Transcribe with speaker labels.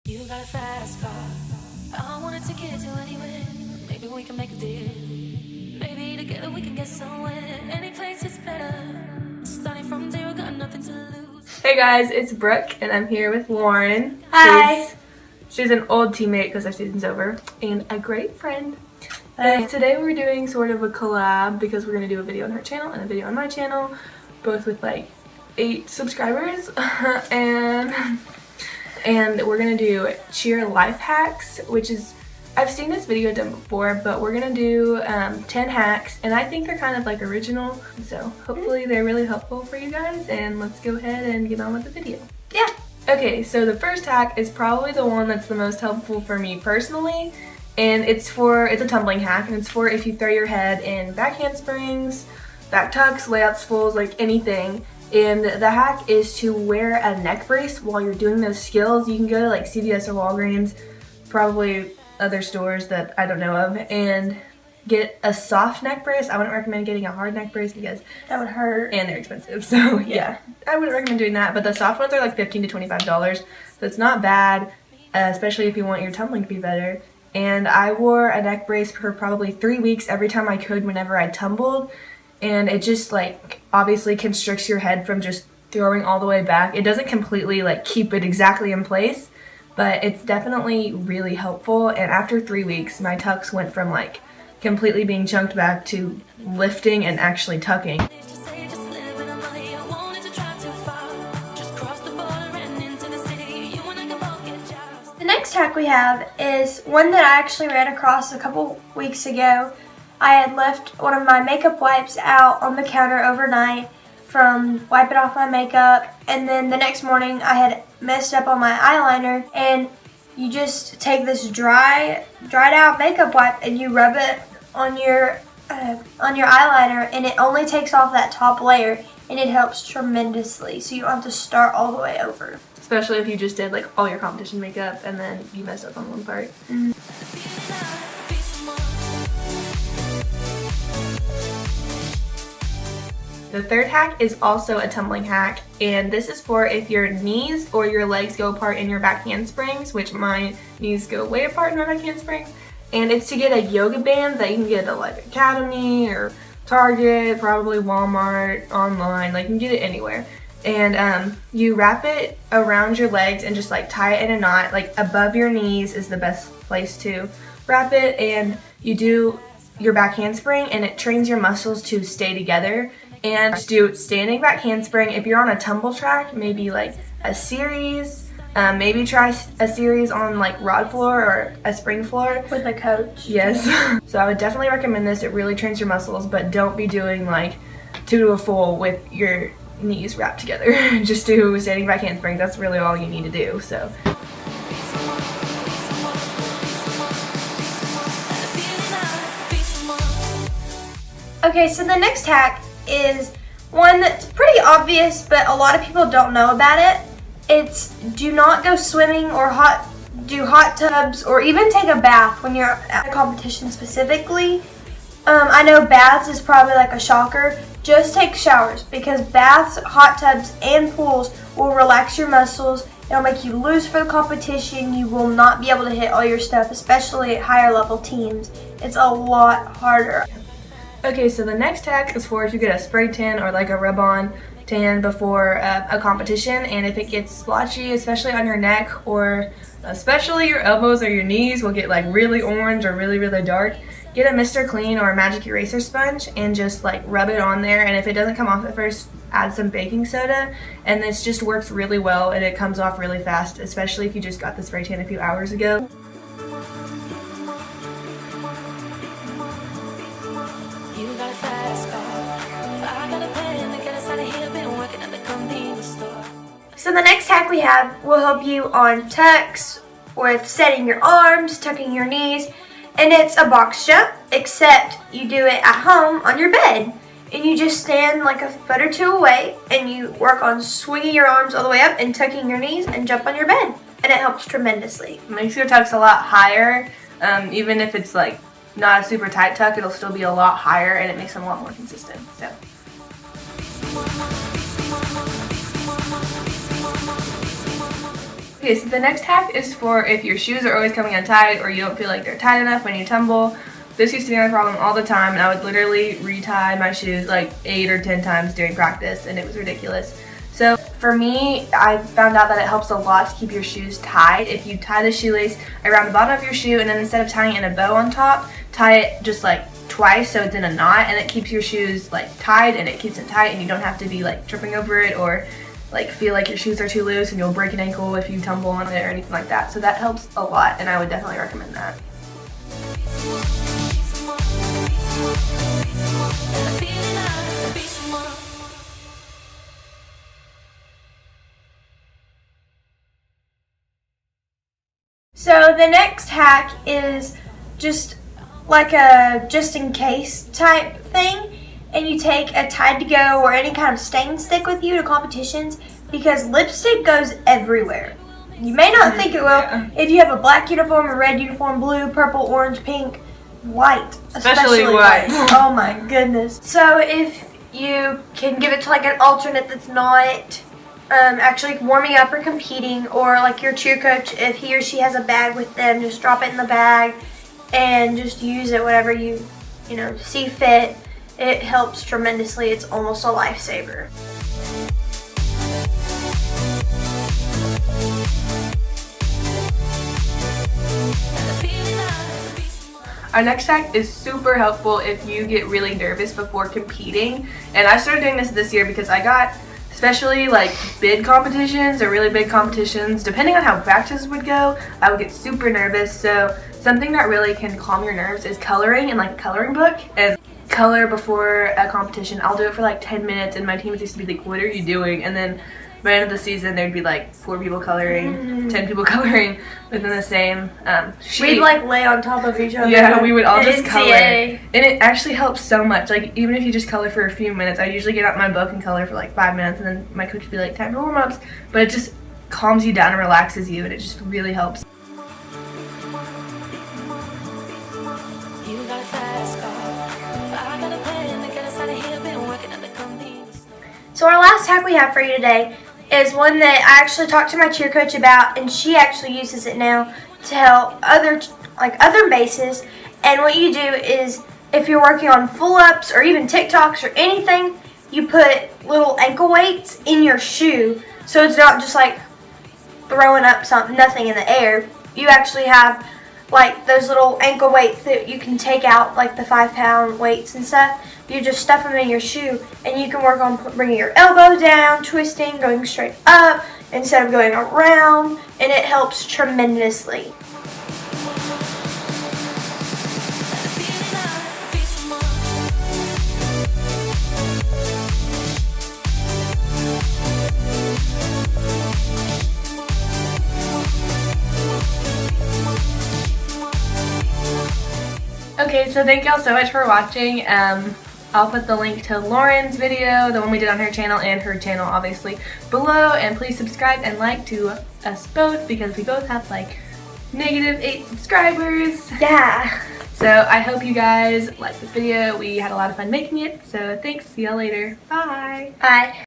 Speaker 1: You got a fast car. I wanna take you to anywhere. Maybe we can make a deal. Maybe together we can get somewhere. Any place is better. Starting from zero, got nothing to lose.
Speaker 2: Hey guys, it's Brooke and I'm here with Lauren.
Speaker 3: Hi.
Speaker 2: She's an old teammate because our season's over and a great friend. And today we're doing sort of a collab because we're going to do a video on her channel and a video on my channel, both with like 8 subscribers. and we're going to do cheer life hacks, which is, I've seen this video done before, but we're going to do 10 hacks, and I think they're kind of like original, so hopefully they're really helpful for you guys, and let's go ahead and get on with the video.
Speaker 3: Yeah.
Speaker 2: Okay, so the first hack is probably the one that's the most helpful for me personally, and it's a tumbling hack, and it's for if you throw your head in back handsprings, back tucks, layouts, fulls, like anything. And the hack is to wear a neck brace while you're doing those skills. You can go to like CVS or Walgreens, probably other stores that I don't know of, and get a soft neck brace. I wouldn't recommend getting a hard neck brace because
Speaker 3: That would hurt.
Speaker 2: and they're expensive. So yeah, I wouldn't recommend doing that. But the soft ones are like $15 to $25, so it's not bad, especially if you want your tumbling to be better. And I wore a neck brace for probably 3 weeks every time I could whenever I tumbled, and it just like obviously constricts your head from just throwing all the way back. It doesn't completely like keep it exactly in place, but it's definitely really helpful. And after 3 weeks, my tucks went from like completely being chunked back to lifting and actually tucking.
Speaker 3: The next hack we have is one that I actually ran across a couple weeks ago. I had left one of my makeup wipes out on the counter overnight from wiping off my makeup, and then the next morning I had messed up on my eyeliner, and you just take this dried out makeup wipe and you rub it on your eyeliner, and it only takes off that top layer, and it helps tremendously, so you don't have to start all the way over.
Speaker 2: Especially if you just did like all your competition makeup and then you messed up on one part. The third hack is also a tumbling hack, and this is for if your knees or your legs go apart in your back handsprings, which my knees go way apart in my back handsprings. And it's to get a yoga band that you can get at like Academy or Target, probably Walmart, online, like you can get it anywhere. And you wrap it around your legs and just like tie it in a knot, like above your knees is the best place to wrap it, and you do your back handspring and it trains your muscles to stay together. And just do standing back handspring. If you're on a tumble track, maybe like a series, maybe try a series on like rod floor or a spring floor.
Speaker 3: With a coach.
Speaker 2: Yes. So I would definitely recommend this. It really trains your muscles, but don't be doing like 2 to a full with your knees wrapped together. Just do standing back handspring. That's really all you need to do. So.
Speaker 3: Okay, so the next hack is one that's pretty obvious, but a lot of people don't know about it. It's do not go swimming or do hot tubs or even take a bath when you're at a competition specifically. I know baths is probably like a shocker. Just take showers, because baths, hot tubs, and pools will relax your muscles. It'll make you loose for the competition. You will not be able to hit all your stuff, especially at higher level teams. It's a lot harder.
Speaker 2: Okay, so the next hack is for if you get a spray tan or like a rub-on tan before a competition, and if it gets splotchy, especially on your neck or especially your elbows or your knees will get like really orange or really, really dark, get a Mr. Clean or a magic eraser sponge and just like rub it on there, and if it doesn't come off at first, add some baking soda, and this just works really well and it comes off really fast, especially if you just got the spray tan a few hours ago.
Speaker 3: So the next hack we have will help you on tucks, with setting your arms, tucking your knees, and it's a box jump, except you do it at home on your bed. And you just stand like a foot or two away, and you work on swinging your arms all the way up and tucking your knees and jump on your bed. And it helps tremendously.
Speaker 2: It makes your tucks a lot higher, even if it's like not a super tight tuck, it'll still be a lot higher, and it makes them a lot more consistent. So. Okay, so the next hack is for if your shoes are always coming untied or you don't feel like they're tight enough when you tumble. This used to be my problem all the time, and I would literally retie my shoes like 8 or 10 times during practice, and it was ridiculous. So for me, I found out that it helps a lot to keep your shoes tied. If you tie the shoelace around the bottom of your shoe, and then instead of tying it in a bow on top, tie it just like twice so it's in a knot, and it keeps your shoes like tied, and it keeps it tight, and you don't have to be like tripping over it or like feel like your shoes are too loose and you'll break an ankle if you tumble on it or anything like that. So that helps a lot, and I would definitely recommend that.
Speaker 3: So the next hack is just like a just in case type thing, and you take a Tide to Go or any kind of stain stick with you to competitions because lipstick goes everywhere. You may not think it will if you have a black uniform, a red uniform, blue, purple, orange, pink, white.
Speaker 2: Especially white.
Speaker 3: Oh my goodness. So if you can give it to like an alternate that's not actually warming up or competing, or like your cheer coach, if he or she has a bag with them, just drop it in the bag and just use it whatever you see fit. It helps tremendously. It's almost a lifesaver.
Speaker 2: Our next hack is super helpful if you get really nervous before competing, and I started doing this year because I got, especially like bid competitions or really big competitions, depending on how practice would go, I would get super nervous. So something that really can calm your nerves is coloring in like a coloring book, and color before a competition. I'll do it for like 10 minutes, and my teammates used to be like, what are you doing? And then by the end of the season, there'd be like 4 people coloring, 10 people coloring within the same sheet.
Speaker 3: We'd like lay on top of each other.
Speaker 2: Yeah, we would all just
Speaker 3: NCAA.
Speaker 2: color. And it actually helps so much. Like, even if you just color for a few minutes, I usually get out my book and color for like 5 minutes, and then my coach would be like, time for warm-ups. But it just calms you down and relaxes you, and it just really helps.
Speaker 3: So our last hack we have for you today is one that I actually talked to my cheer coach about, and she actually uses it now to help other bases. And what you do is, if you're working on full ups or even TikToks or anything, you put little ankle weights in your shoe, so it's not just like throwing up nothing in the air. You actually have like those little ankle weights that you can take out, like the 5-pound weights and stuff. You just stuff them in your shoe, and you can work on bringing your elbow down, twisting, going straight up instead of going around, and it helps tremendously.
Speaker 2: Okay, so thank y'all so much for watching. I'll put the link to Lauren's video, the one we did on her channel, and her channel obviously below, and please subscribe and like to us both because we both have like -8 subscribers.
Speaker 3: Yeah.
Speaker 2: So I hope you guys liked this video. We had a lot of fun making it, so thanks. See y'all later. Bye.
Speaker 3: Bye.